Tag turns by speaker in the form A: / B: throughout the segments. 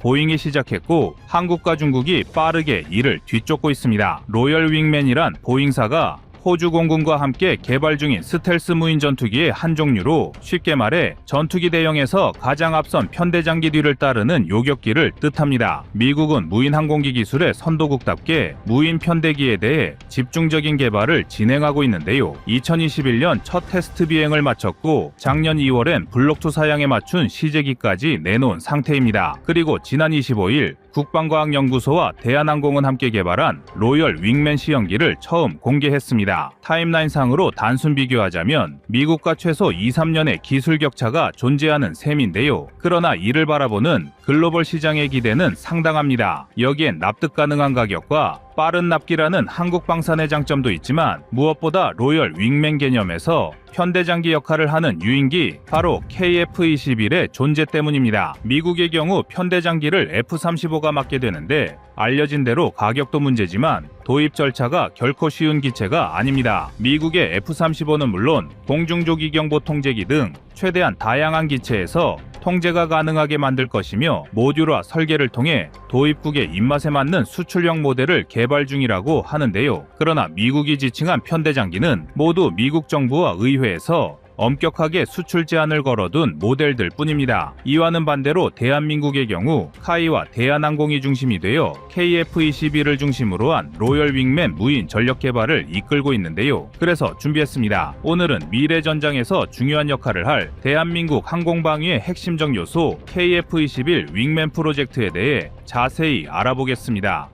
A: 보잉이 시작했고 한국과 중국이 빠르게 이를 뒤쫓고 있습니다. 로열 윙맨이란 보잉사가 호주 공군과 함께 개발 중인 스텔스 무인 전투기의 한 종류로 쉽게 말해 전투기 대형에서 가장 앞선 편대장기 뒤를 따르는 요격기를 뜻합니다. 미국은 무인 항공기 기술의 선도국답게 무인 편대기에 대해 집중적인 개발을 진행하고 있는데요. 2021년 첫 테스트 비행을 마쳤고 작년 2월엔 블록2 사양에 맞춘 시제기까지 내놓은 상태입니다. 그리고 지난 25일 국방과학연구소와 대한항공은 함께 개발한 로열 윙맨 시험기를 처음 공개했습니다. 타임라인상으로 단순 비교하자면 미국과 최소 2-3년의 기술 격차가 존재하는 셈인데요. 그러나 이를 바라보는 글로벌 시장의 기대는 상당합니다. 여기엔 납득 가능한 가격과 빠른 납기라는 한국 방산의 장점도 있지만 무엇보다 로열 윙맨 개념에서 편대장기 역할을 하는 유인기 바로 KF-21의 존재 때문입니다. 미국의 경우 편대장기를 F-35가 맡게 되는데 알려진 대로 가격도 문제지만 도입 절차가 결코 쉬운 기체가 아닙니다. 미국의 F-35는 물론 공중조기경보 통제기 등 최대한 다양한 기체에서 통제가 가능하게 만들 것이며 모듈화 설계를 통해 도입국의 입맛에 맞는 수출형 모델을 개발 중이라고 하는데요. 그러나 미국이 지칭한 편대장기는 모두 미국 정부와 의회에서 엄격하게 수출 제한을 걸어둔 모델들 뿐입니다. 이와는 반대로 대한민국의 경우 카이와 대한항공이 중심이 되어 KF-21을 중심으로 한 로열 윙맨 무인 전력 개발을 이끌고 있는데요. 그래서 준비했습니다. 오늘은 미래 전장에서 중요한 역할을 할 대한민국 항공방위의 핵심적 요소 KF-21 윙맨 프로젝트에 대해 자세히 알아보겠습니다.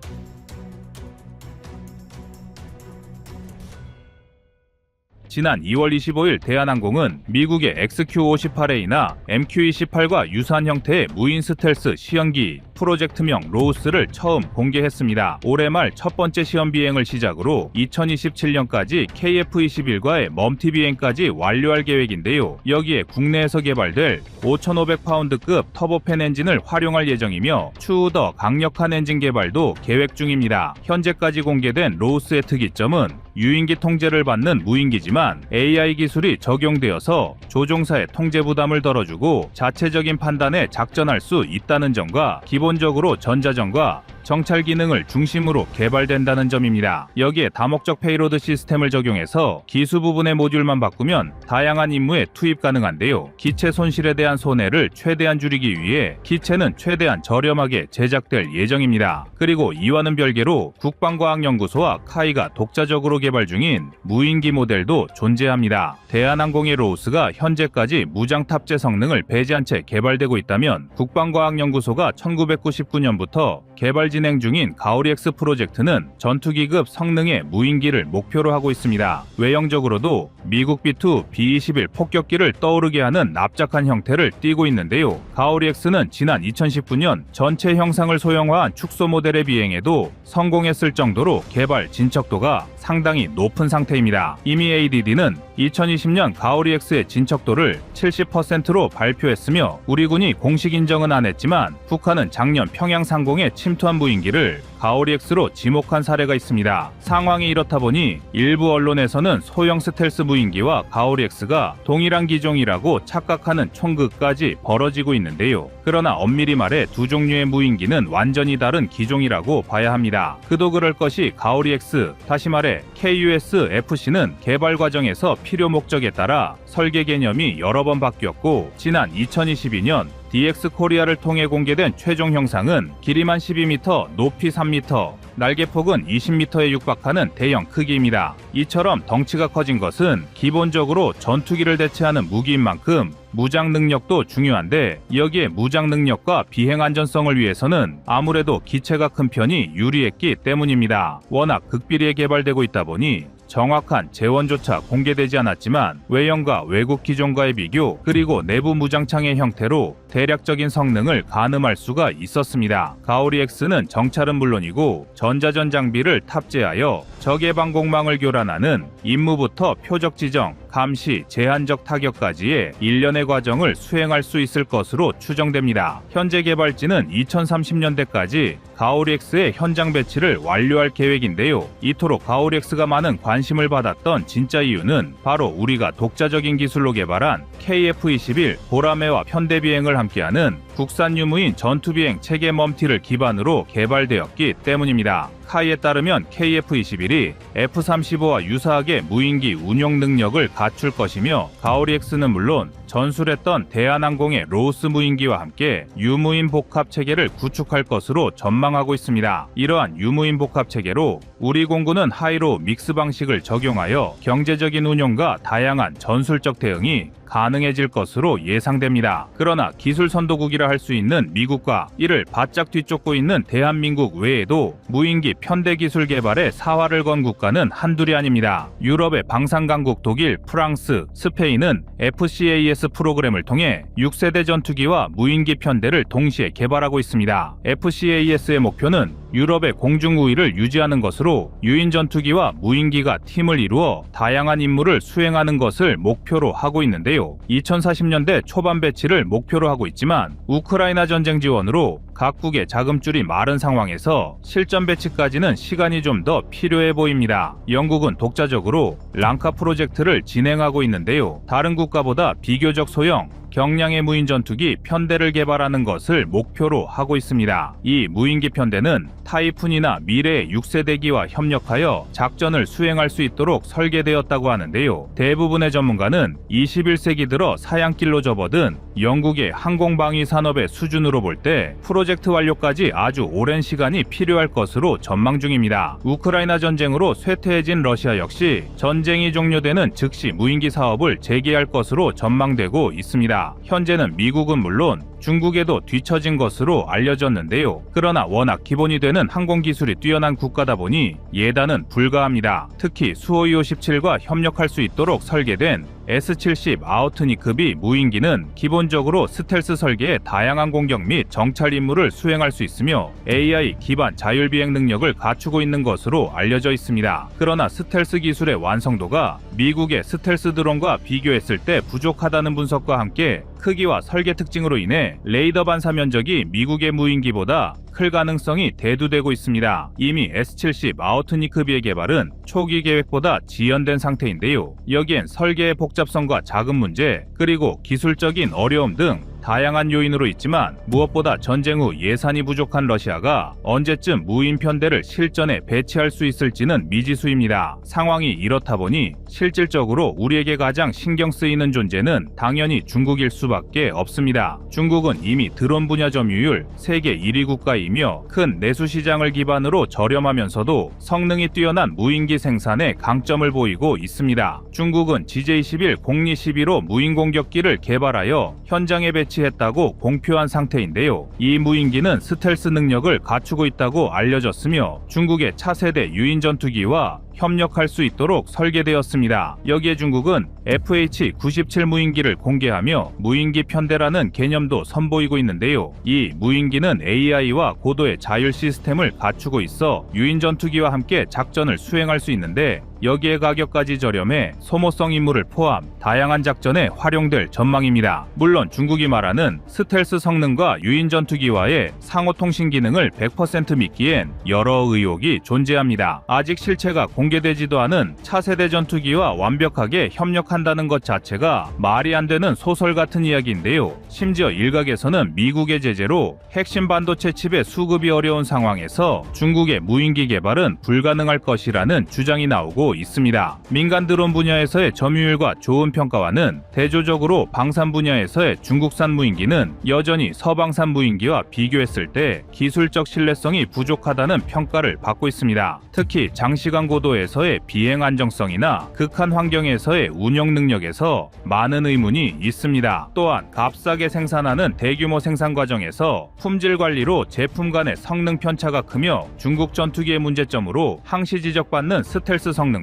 A: 지난 2월 25일 대한항공은 미국의 XQ-58A나 MQ-28과 유사한 형태의 무인 스텔스 시험기 프로젝트명 로우스를 처음 공개했습니다. 올해 말 첫 번째 시험 비행을 시작으로 2027년까지 KF-21과의 멈티 비행까지 완료할 계획인데요. 여기에 국내에서 개발될 5,500파운드급 터보팬 엔진을 활용할 예정이며 추후 더 강력한 엔진 개발도 계획 중입니다. 현재까지 공개된 로우스의 특이점은 유인기 통제를 받는 무인기지만 AI 기술이 적용되어서 조종사의 통제 부담을 덜어주고 자체적인 판단에 작전할 수 있다는 점과 기본적으로 전자전과 정찰 기능을 중심으로 개발된다는 점입니다. 여기에 다목적 페이로드 시스템을 적용해서 기수 부분의 모듈만 바꾸면 다양한 임무에 투입 가능한데요. 기체 손실에 대한 손해를 최대한 줄이기 위해 기체는 최대한 저렴하게 제작될 예정입니다. 그리고 이와는 별개로 국방과학연구소와 카이가 독자적으로 개발 중인 무인기 모델도 존재합니다. 대한항공의 로우스가 현재까지 무장 탑재 성능을 배제한 채 개발되고 있다면 국방과학연구소가 1999년부터 개발 진행 중인 가오리-X 프로젝트는 전투기급 성능의 무인기를 목표로 하고 있습니다. 외형적으로도 미국 B-2 B-21 폭격기를 떠오르게 하는 납작한 형태를 띠고 있는데요. 가오리-X는 지난 2019년 전체 형상을 소형화한 축소 모델의 비행에도 성공했을 정도로 개발 진척도가 상당히 높은 상태입니다. 이미 ADD는 2020년 가오리-X의 진척도를 70%로 발표했으며 우리 군이 공식 인정은 안 했지만 북한은 작년 평양 상공에 침투한 무인기를 가오리-X로 지목한 사례가 있습니다. 상황이 이렇다 보니 일부 언론에서는 소형 스텔스 무인기와 가오리-X가 동일한 기종이라고 착각하는 총극까지 벌어지고 있는데요. 그러나 엄밀히 말해 두 종류의 무인기는 완전히 다른 기종이라고 봐야 합니다. 그도 그럴 것이 가오리-X, 다시 말해 KUS-FC는 개발 과정에서 필요 목적에 따라 설계 개념이 여러 번 바뀌었고 지난 2022년 DX 코리아를 통해 공개된 최종 형상은 길이만 12m, 높이 3m, 날개폭은 20m에 육박하는 대형 크기입니다. 이처럼 덩치가 커진 것은 기본적으로 전투기를 대체하는 무기인 만큼 무장 능력도 중요한데 여기에 무장 능력과 비행 안전성을 위해서는 아무래도 기체가 큰 편이 유리했기 때문입니다. 워낙 극비리에 개발되고 있다 보니 정확한 재원조차 공개되지 않았지만 외형과 외국 기종과의 비교 그리고 내부 무장창의 형태로 대략적인 성능을 가늠할 수가 있었습니다. 가오리-X는 정찰은 물론이고 전자전 장비를 탑재하여 적의 방공망을 교란하는 임무부터 표적 지정, 감시, 제한적 타격까지의 일련의 과정을 수행할 수 있을 것으로 추정됩니다. 현재 개발진은 2030년대까지 가오리-X의 현장 배치를 완료할 계획인데요. 이토록 가오리-X가 많은 관심을 받았던 진짜 이유는 바로 우리가 독자적인 기술로 개발한 KF-21 보라매와 현대비행을 함께하는 국산 유무인 전투비행 체계 멈티를 기반으로 개발되었기 때문입니다. 카이에 따르면 KF-21이 F-35와 유사하게 무인기 운용 능력을 갖출 것이며 가오리-X는 물론 전술했던 대한항공의 로스 무인기와 함께 유무인 복합 체계를 구축할 것으로 전망하고 있습니다. 이러한 유무인 복합 체계로 우리 공군은 하이로 믹스 방식을 적용하여 경제적인 운용과 다양한 전술적 대응이 가능해질 것으로 예상됩니다. 그러나 기술 선도국이라 할 수 있는 미국과 이를 바짝 뒤쫓고 있는 대한민국 외에도 무인기 편대 기술 개발에 사활을 건 국가는 한둘이 아닙니다. 유럽의 방산강국 독일, 프랑스, 스페인은 FCAS 프로그램을 통해 6세대 전투기와 무인기 편대를 동시에 개발하고 있습니다. FCAS의 목표는 유럽의 공중 우위를 유지하는 것으로 유인 전투기와 무인기가 팀을 이루어 다양한 임무를 수행하는 것을 목표로 하고 있는데요. 2040년대 초반 배치를 목표로 하고 있지만 우크라이나 전쟁 지원으로 각국의 자금줄이 마른 상황에서 실전 배치까지는 시간이 좀 더 필요해 보입니다. 영국은 독자적으로 랑카 프로젝트를 진행하고 있는데요. 다른 국가보다 비교적 소형 경량의 무인 전투기 편대를 개발하는 것을 목표로 하고 있습니다. 이 무인기 편대는 타이푼이나 미래의 6세대기와 협력하여 작전을 수행할 수 있도록 설계되었다고 하는데요. 대부분의 전문가는 21세기 들어 사양길로 접어든 영국의 항공방위 산업의 수준으로 볼 때 프로젝트 완료까지 아주 오랜 시간이 필요할 것으로 전망 중입니다. 우크라이나 전쟁으로 쇠퇴해진 러시아 역시 전쟁이 종료되는 즉시 무인기 사업을 재개할 것으로 전망되고 있습니다. 현재는 미국은 물론 중국에도 뒤처진 것으로 알려졌는데요. 그러나 워낙 기본이 되는 항공기술이 뛰어난 국가다 보니 예단은 불가합니다. 특히 수호이 57과 협력할 수 있도록 설계된 S-70 아우트니크비 무인기는 기본적으로 스텔스 설계의 다양한 공격 및 정찰 임무를 수행할 수 있으며 AI 기반 자율비행 능력을 갖추고 있는 것으로 알려져 있습니다. 그러나 스텔스 기술의 완성도가 미국의 스텔스 드론과 비교했을 때 부족하다는 분석과 함께 크기와 설계 특징으로 인해 레이더 반사 면적이 미국의 무인기보다 클 가능성이 대두되고 있습니다. 이미 S-70 아우트니크비의 개발은 초기 계획보다 지연된 상태인데요. 여기엔 설계의 복잡성과 자금 문제, 그리고 기술적인 어려움 등 다양한 요인으로 있지만 무엇보다 전쟁 후 예산이 부족한 러시아가 언제쯤 무인 편대를 실전에 배치할 수 있을지는 미지수입니다. 상황이 이렇다 보니 실질적으로 우리에게 가장 신경 쓰이는 존재는 당연히 중국일 수밖에 없습니다. 중국은 이미 드론 분야 점유율 세계 1위 국가이며 큰 내수 시장을 기반으로 저렴하면서도 성능이 뛰어난 무인기 생산에 강점을 보이고 있습니다. 중국은 GJ-11 공리-11호 무인 공격기를 개발하여 현장에 배치했다고 공표한 상태인데요. 이 무인기는 스텔스 능력을 갖추고 있다고 알려졌으며 중국의 차세대 유인 전투기와 협력할 수 있도록 설계되었습니다. 여기에 중국은 FH-97 무인기를 공개하며 무인기 편대라는 개념도 선보이고 있는데요. 이 무인기는 AI와 고도의 자율 시스템을 갖추고 있어 유인 전투기와 함께 작전을 수행할 수 있는데 여기에 가격까지 저렴해 소모성 임무를 포함 다양한 작전에 활용될 전망입니다. 물론 중국이 말하는 스텔스 성능과 유인 전투기와의 상호 통신 기능을 100% 믿기엔 여러 의혹이 존재합니다. 아직 실체가 공개되지도 않은 차세대 전투기와 완벽하게 협력한다는 것 자체가 말이 안 되는 소설 같은 이야기인데요. 심지어 일각에서는 미국의 제재로 핵심 반도체 칩의 수급이 어려운 상황에서 중국의 무인기 개발은 불가능할 것이라는 주장이 나오고 있습니다. 민간 드론 분야에서의 점유율과 좋은 평가와는 대조적으로 방산 분야에서의 중국산 무인기는 여전히 서방산 무인기와 비교했을 때 기술적 신뢰성이 부족하다는 평가를 받고 있습니다. 특히 장시간 고도에서의 비행 안정성이나 극한 환경에서의 운영 능력에서 많은 의문이 있습니다. 또한 값싸게 생산하는 대규모 생산 과정에서 품질 관리로 제품 간의 성능 편차가 크며 중국 전투기의 문제점으로 항시 지적받는 스텔스 성능도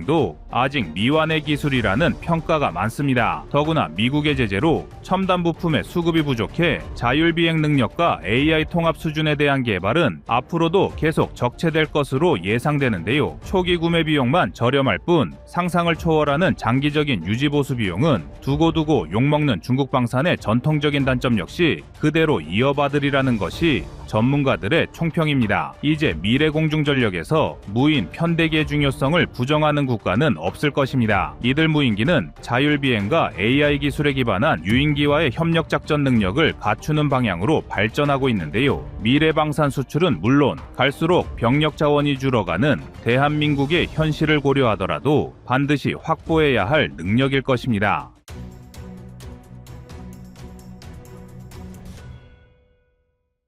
A: 아직 미완의 기술이라는 평가가 많습니다. 더구나 미국의 제재로 첨단 부품의 수급이 부족해 자율비행 능력과 AI 통합 수준에 대한 개발은 앞으로도 계속 적체될 것으로 예상되는데요. 초기 구매 비용만 저렴할 뿐 상상을 초월하는 장기적인 유지보수 비용은 두고두고 욕먹는 중국 방산의 전통적인 단점 역시 그대로 이어받으리라는 것이 전문가들의 총평입니다. 이제 미래 공중전력에서 무인 편대기의 중요성을 부정하는 국가는 없을 것입니다. 이들 무인기는 자율비행과 AI 기술에 기반한 유인기와의 협력작전 능력을 갖추는 방향으로 발전하고 있는데요. 미래 방산 수출은 물론 갈수록 병력 자원이 줄어가는 대한민국의 현실을 고려하더라도 반드시 확보해야 할 능력일 것입니다.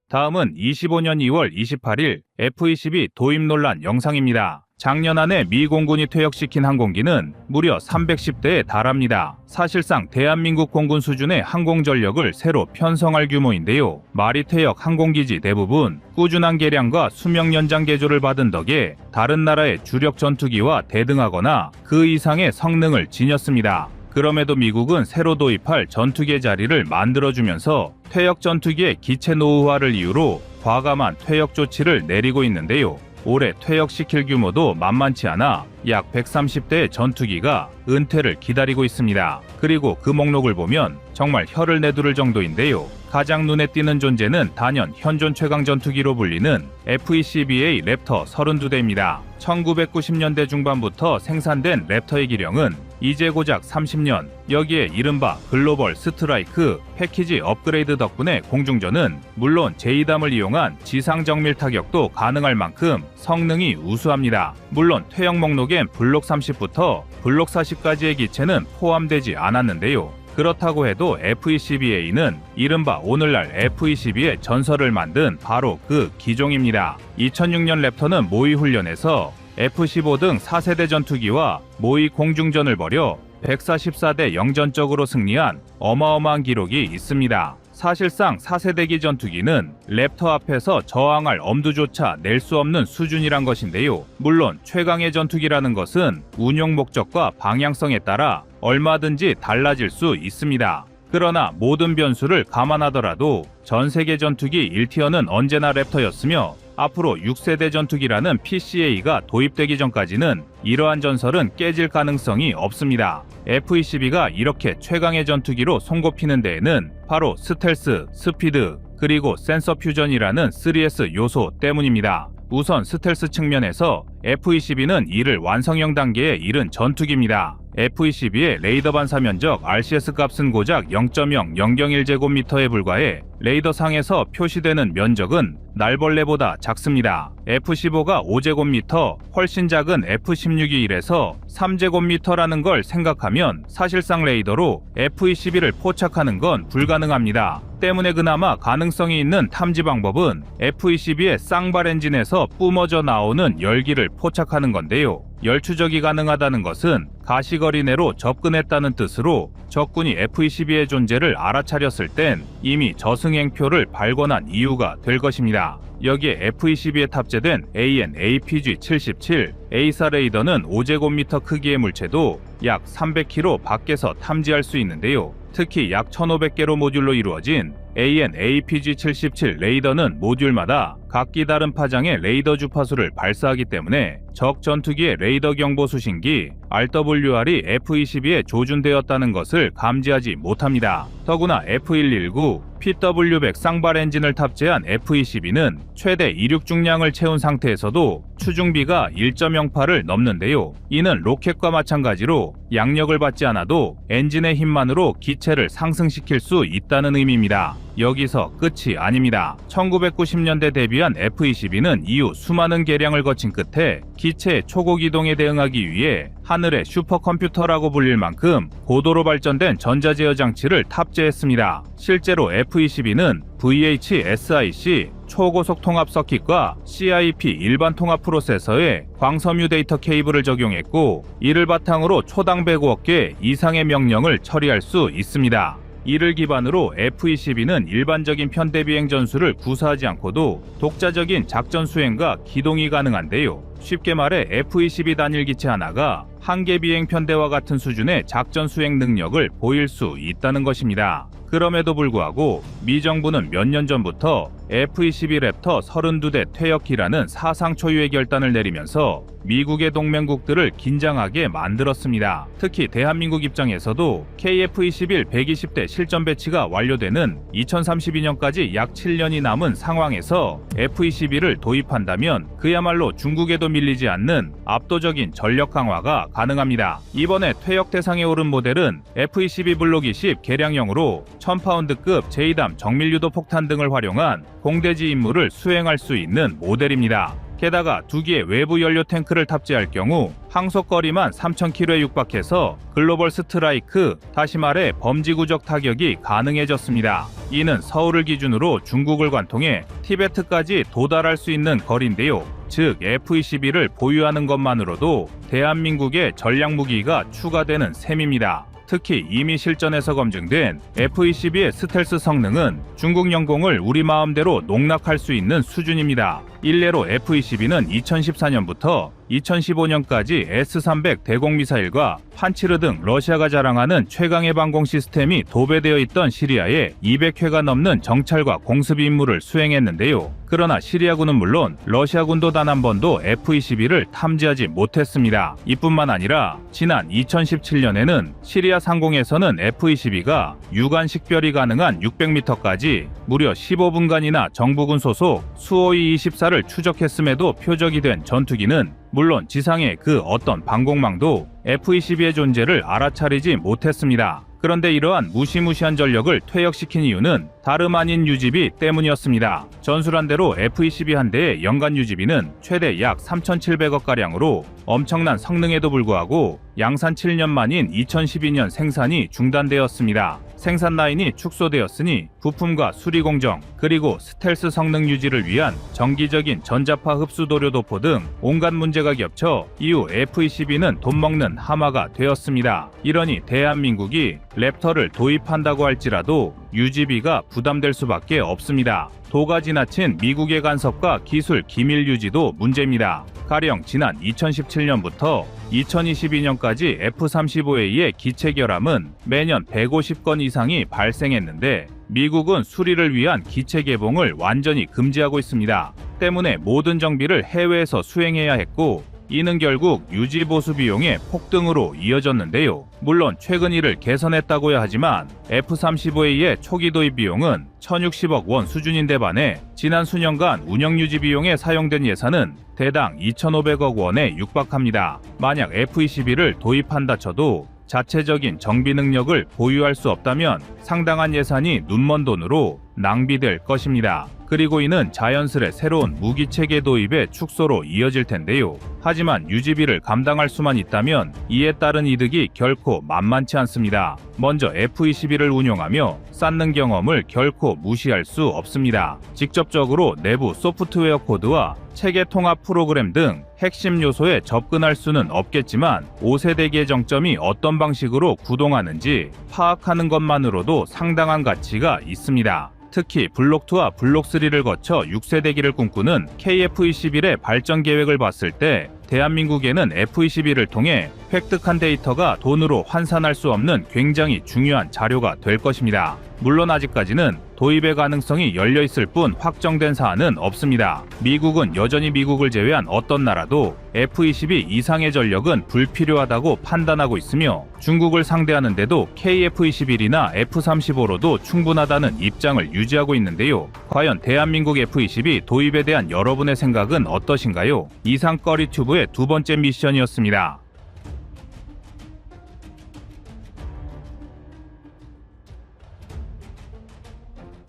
A: 다음은 25년 2월 28일 F-22 도입 논란 영상입니다. 작년 안에 미 공군이 퇴역시킨 항공기는 무려 310대에 달합니다. 사실상 대한민국 공군 수준의 항공전력을 새로 편성할 규모인데요. 마리 퇴역 항공기지 대부분 꾸준한 개량과 수명 연장 개조를 받은 덕에 다른 나라의 주력 전투기와 대등하거나 그 이상의 성능을 지녔습니다. 그럼에도 미국은 새로 도입할 전투기의 자리를 만들어주면서 퇴역 전투기의 기체 노후화를 이유로 과감한 퇴역 조치를 내리고 있는데요. 올해 퇴역시킬 규모도 만만치 않아 약 130대의 전투기가 은퇴를 기다리고 있습니다. 그리고 그 목록을 보면 정말 혀를 내두를 정도인데요. 가장 눈에 띄는 존재는 단연 현존 최강 전투기로 불리는 F-22A 랩터 32대입니다. 1990년대 중반부터 생산된 랩터의 기령은 이제 고작 30년, 여기에 이른바 글로벌 스트라이크 패키지 업그레이드 덕분에 공중전은 물론 제2담을 이용한 지상 정밀 타격도 가능할 만큼 성능이 우수합니다. 물론 퇴역 목록엔 블록 30부터 블록 40까지의 기체는 포함되지 않았는데요. 그렇다고 해도 F-22A는 이른바 오늘날 F-22의 전설을 만든 바로 그 기종입니다. 2006년 랩터는 모의 훈련에서 F-15 등 4세대 전투기와 모의 공중전을 벌여 144대 0전적으로 승리한 어마어마한 기록이 있습니다. 사실상 4세대기 전투기는 랩터 앞에서 저항할 엄두조차 낼 수 없는 수준이란 것인데요. 물론 최강의 전투기라는 것은 운용 목적과 방향성에 따라 얼마든지 달라질 수 있습니다. 그러나 모든 변수를 감안하더라도 전 세계 전투기 1티어는 언제나 랩터였으며 앞으로 6세대 전투기라는 PCA가 도입되기 전까지는 이러한 전설은 깨질 가능성이 없습니다. F-22가 이렇게 최강의 전투기로 손꼽히는 데에는 바로 스텔스, 스피드, 그리고 센서 퓨전이라는 3S 요소 때문입니다. 우선 스텔스 측면에서 F-22는 이를 완성형 단계에 이른 전투기입니다. F-22의 레이더 반사 면적 RCS 값은 고작 0.0001제곱미터에 불과해 레이더상에서 표시되는 면적은 날벌레보다 작습니다. F-15가 5제곱미터, 훨씬 작은 F-16이 1에서 3제곱미터라는 걸 생각하면 사실상 레이더로 F-22를 포착하는 건 불가능합니다. 때문에 그나마 가능성이 있는 탐지 방법은 F-22의 쌍발 엔진에서 뿜어져 나오는 열기를 포착하는 건데요. 열추적이 가능하다는 것은 가시거리 내로 접근했다는 뜻으로 적군이 F-22의 존재를 알아차렸을 땐 이미 저승행표를 발권한 이유가 될 것입니다. 여기에 F-22에 탑재된 AN/APG-77 A사 레이더는 5제곱미터 크기의 물체도 약 300km 밖에서 탐지할 수 있는데요. 특히 약 1500개로 모듈로 이루어진 AN/APG-77 레이더는 모듈마다 각기 다른 파장의 레이더 주파수를 발사하기 때문에 적 전투기의 레이더 경보 수신기 RWR이 F-22에 조준되었다는 것을 감지하지 못합니다. 더구나 F-119, PW-100 쌍발 엔진을 탑재한 F-22는 최대 이륙 중량을 채운 상태에서도 추중비가 1.08을 넘는데요. 이는 로켓과 마찬가지로 양력을 받지 않아도 엔진의 힘만으로 기체를 상승시킬 수 있다는 의미입니다. 여기서 끝이 아닙니다. 1990년대 데뷔한 F-22는 이후 수많은 개량을 거친 끝에 기체의 초고기 이동에 대응하기 위해 하늘의 슈퍼컴퓨터라고 불릴 만큼 고도로 발전된 전자제어 장치를 탑재했습니다. 실제로 F-22는 VHSIC 초고속 통합 서킷과 CIP 일반 통합 프로세서에 광섬유 데이터 케이블을 적용했고 이를 바탕으로 초당 105억 개 이상의 명령을 처리할 수 있습니다. 이를 기반으로 F-22는 일반적인 편대비행 전술을 구사하지 않고도 독자적인 작전 수행과 기동이 가능한데요. 쉽게 말해 F-22 단일 기체 하나가 한개 비행 편대와 같은 수준의 작전 수행 능력을 보일 수 있다는 것입니다. 그럼에도 불구하고 미 정부는 몇 년 전부터 F-22 랩터 32대 퇴역기라는 사상 초유의 결단을 내리면서 미국의 동맹국들을 긴장하게 만들었습니다. 특히 대한민국 입장에서도 KF-21 120대 실전 배치가 완료되는 2032년까지 약 7년이 남은 상황에서 F-22를 도입한다면 그야말로 중국에도 밀리지 않는 압도적인 전력 강화가 가능합니다. 이번에 퇴역 대상에 오른 모델은 F-22 블록 20 개량형으로 1000파운드급 제2담 정밀유도 폭탄 등을 활용한 공대지 임무를 수행할 수 있는 모델입니다. 게다가 2기의 외부 연료 탱크를 탑재할 경우 항속거리만 3000km에 육박해서 글로벌 스트라이크, 다시 말해 범지구적 타격이 가능해졌습니다. 이는 서울을 기준으로 중국을 관통해 티베트까지 도달할 수 있는 거리인데요. 즉 F-22를 보유하는 것만으로도 대한민국의 전략무기가 추가되는 셈입니다. 특히 이미 실전에서 검증된 F-22의 스텔스 성능은 중국 영공을 우리 마음대로 농락할 수 있는 수준입니다. 일례로 F-22는 2014년부터 2015년까지 S-300 대공미사일과 판치르 등 러시아가 자랑하는 최강의 방공 시스템이 도배되어 있던 시리아에 200회가 넘는 정찰과 공습 임무를 수행했는데요. 그러나 시리아군은 물론 러시아군도 단 한 번도 F-22를 탐지하지 못했습니다. 이뿐만 아니라 지난 2017년에는 시리아 상공에서는 F-22가 유관 식별이 가능한 600m까지 무려 15분간이나 정부군 소속 수호이 24를 추적했음에도 표적이 된 전투기는 물론 지상의 그 어떤 방공망도 F-22의 존재를 알아차리지 못했습니다. 그런데 이러한 무시무시한 전력을 퇴역시킨 이유는 다름 아닌 유지비 때문이었습니다. 전술한 대로 F-22 한 대의 연간 유지비는 최대 약 3,700억가량으로 엄청난 성능에도 불구하고 양산 7년 만인 2012년 생산이 중단되었습니다. 생산 라인이 축소되었으니 부품과 수리 공정, 그리고 스텔스 성능 유지를 위한 정기적인 전자파 흡수 도료 도포 등 온갖 문제가 겹쳐 이후 F-22는 돈 먹는 하마가 되었습니다. 이러니 대한민국이 랩터를 도입한다고 할지라도 유지비가 부담될 수밖에 없습니다. 도가 지나친 미국의 간섭과 기술 기밀 유지도 문제입니다. 가령 지난 2017년부터 2022년까지 F-35A의 기체 결함은 매년 150건 이상이 발생했는데 미국은 수리를 위한 기체 개봉을 완전히 금지하고 있습니다. 때문에 모든 정비를 해외에서 수행해야 했고 이는 결국 유지보수 비용의 폭등으로 이어졌는데요. 물론 최근 이를 개선했다고야 하지만 F-35A의 초기 도입 비용은 1,060억 원 수준인데 반해 지난 수년간 운영 유지 비용에 사용된 예산은 대당 2,500억 원에 육박합니다. 만약 F-22를 도입한다 쳐도 자체적인 정비 능력을 보유할 수 없다면 상당한 예산이 눈먼 돈으로 낭비될 것입니다. 그리고 이는 자연스레 새로운 무기체계 도입의 축소로 이어질 텐데요. 하지만 유지비를 감당할 수만 있다면 이에 따른 이득이 결코 만만치 않습니다. 먼저 F-22를 운용하며 쌓는 경험을 결코 무시할 수 없습니다. 직접적으로 내부 소프트웨어 코드와 체계 통합 프로그램 등 핵심 요소에 접근할 수는 없겠지만 5세대기의 정점이 어떤 방식으로 구동하는지 파악하는 것만으로도 상당한 가치가 있습니다. 특히 블록2와 블록3를 거쳐 6세대기를 꿈꾸는 KF-21의 발전 계획을 봤을 때 대한민국에는 F-22를 통해 획득한 데이터가 돈으로 환산할 수 없는 굉장히 중요한 자료가 될 것입니다. 물론 아직까지는 도입의 가능성이 열려있을 뿐 확정된 사안은 없습니다. 미국은 여전히 미국을 제외한 어떤 나라도 F-22 이상의 전력은 불필요하다고 판단하고 있으며 중국을 상대하는데도 KF-21이나 F-35로도 충분하다는 입장을 유지하고 있는데요. 과연 대한민국 F-22 도입에 대한 여러분의 생각은 어떠신가요? 이상 꺼리튜브의 두 번째 미션이었습니다.